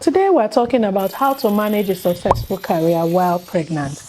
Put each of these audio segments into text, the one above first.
Today we're talking about how to manage a successful career while pregnant.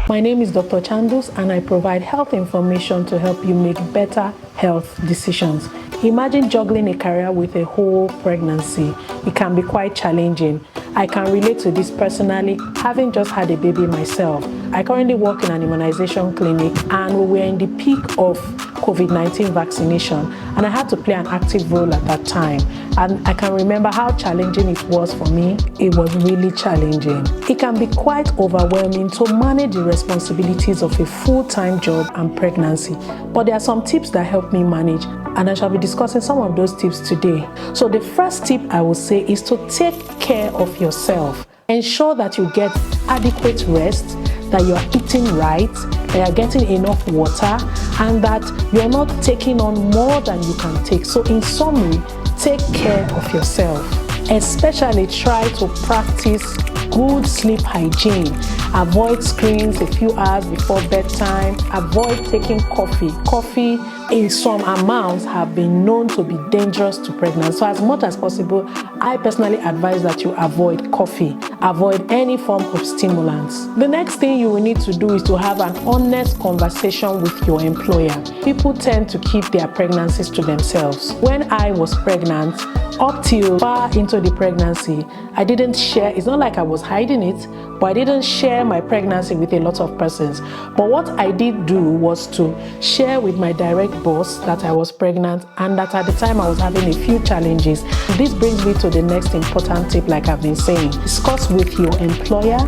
My name is Dr. Chandus and I provide health information to help you make better health decisions. Imagine juggling a career with a whole pregnancy. It can be quite challenging. I can relate to this personally, having just had a baby myself. I currently work in an immunization clinic and we were in the peak of COVID-19 vaccination and I had to play an active role at that time. And I can remember how challenging it was for me. It was really challenging. It can be quite overwhelming to manage the responsibilities of a full-time job and pregnancy. But there are some tips that help me manage and I shall be discussing some of those tips today. So the first tip I would say is to take care of yourself. Ensure that you get adequate rest, that you are eating right, that you are getting enough water, and that you are not taking on more than you can take. So in summary, take care of yourself. Especially try to practice good sleep hygiene. Avoid screens a few hours before bedtime. Avoid taking coffee. Coffee in some amounts have been known to be dangerous to pregnant. So as much as possible, I personally advise that you avoid coffee. Avoid any form of stimulants. The next thing you will need to do is to have an honest conversation with your employer. People tend to keep their pregnancies to themselves. When I was pregnant, up till far into the pregnancy, I didn't share. It's not like I was hiding it, but I didn't share my pregnancy with a lot of persons. But what I did do was to share with my direct boss that I was pregnant and that at the time I was having a few challenges. This brings me to the next important tip, like I've been saying. Discuss with your employer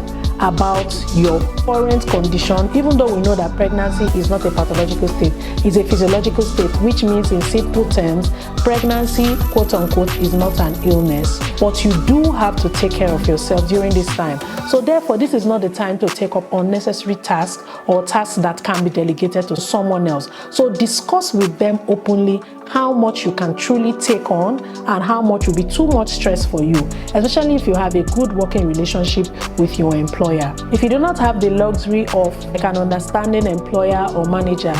about your current condition, even though we know that pregnancy is not a pathological state, it's a physiological state, which means in simple terms, pregnancy, quote unquote, is not an illness. But you do have to take care of yourself during this time. So therefore, this is not the time to take up unnecessary tasks or tasks that can be delegated to someone else. So discuss with them openly how much you can truly take on and how much will be too much stress for you, especially if you have a good working relationship with your employer. If you do not have the luxury of an understanding employer or manager,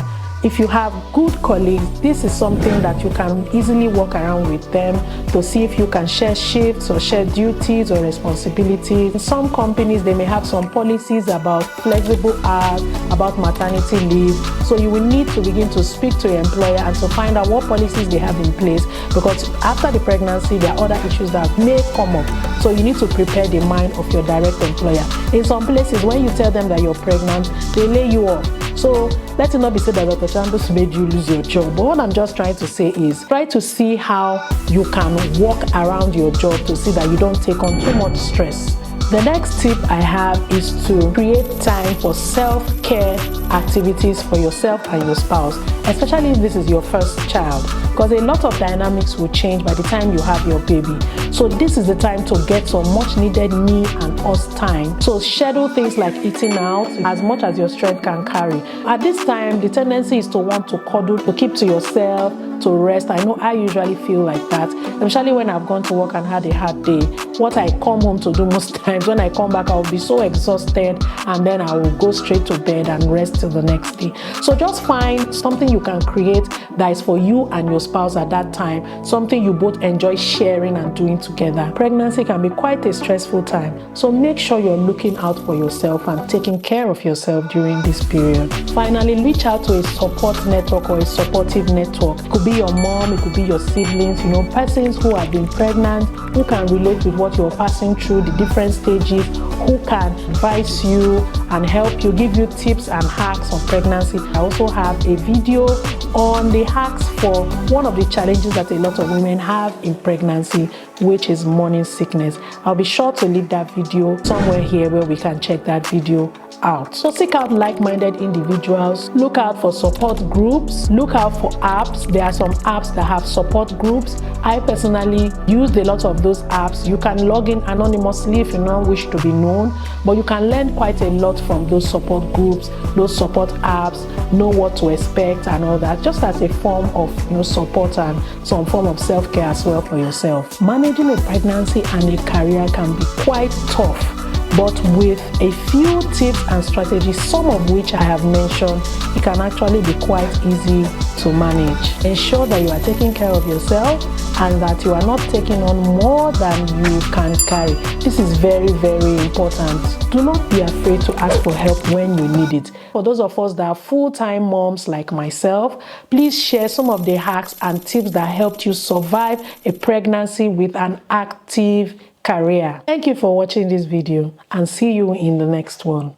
if you have good colleagues, this is something that you can easily work around with them to see if you can share shifts or share duties or responsibilities. In some companies, they may have some policies about flexible hours, about maternity leave. So you will need to begin to speak to your employer and to find out what policies they have in place, because after the pregnancy, there are other issues that may come up. So you need to prepare the mind of your direct employer. In some places, when you tell them that you're pregnant, they lay you off. So let it not be said that Dr. Chandus made you lose your job. But what I'm just trying to say is try to see how you can work around your job to see that you don't take on too much stress. The next tip I have is to create time for self-care activities for yourself and your spouse, especially if this is your first child, because a lot of dynamics will change by the time you have your baby. So this is the time to get some much needed me and us time. So schedule things like eating out as much as your strength can carry. At this time, the tendency is to want to cuddle, to keep to yourself, to rest. I know I usually feel like that, especially when I've gone to work and had a hard day. What I come home to do most times, when I come back, I'll be so exhausted and then I will go straight to bed and rest till the next day. So just find something you can create that is for you and your spouse at that time, something you both enjoy sharing and doing together. Pregnancy can be quite a stressful time, so make sure you're looking out for yourself and taking care of yourself during this period. Finally, reach out to a support network or a supportive network. It could be your mom, it could be your siblings, persons who have been pregnant, who can relate with what you're passing through, the different stages, who can advise you and help you, give you tips and hacks on pregnancy. I also have a video on the hacks for one of the challenges that a lot of women have in pregnancy, which is morning sickness. I'll be sure to leave that video somewhere here where we can check that video out. So seek out like-minded individuals, look out for support groups, look out for apps. There are some apps that have support groups. I personally used a lot of those apps. You can log in anonymously if you don't wish to be known, but you can learn quite a lot from those support groups, those support apps, know what to expect and all that, just as a form of support and some form of self-care as well for yourself. Managing a pregnancy and a career can be quite tough, But with a few tips and strategies, some of which I have mentioned, it can actually be quite easy to manage. Ensure that you are taking care of yourself and that you are not taking on more than you can carry. This is very, very important. Do not be afraid to ask for help when you need it. For those of us that are full-time moms like myself, please share some of the hacks and tips that helped you survive a pregnancy with an active career. Thank you for watching this video and see you in the next one.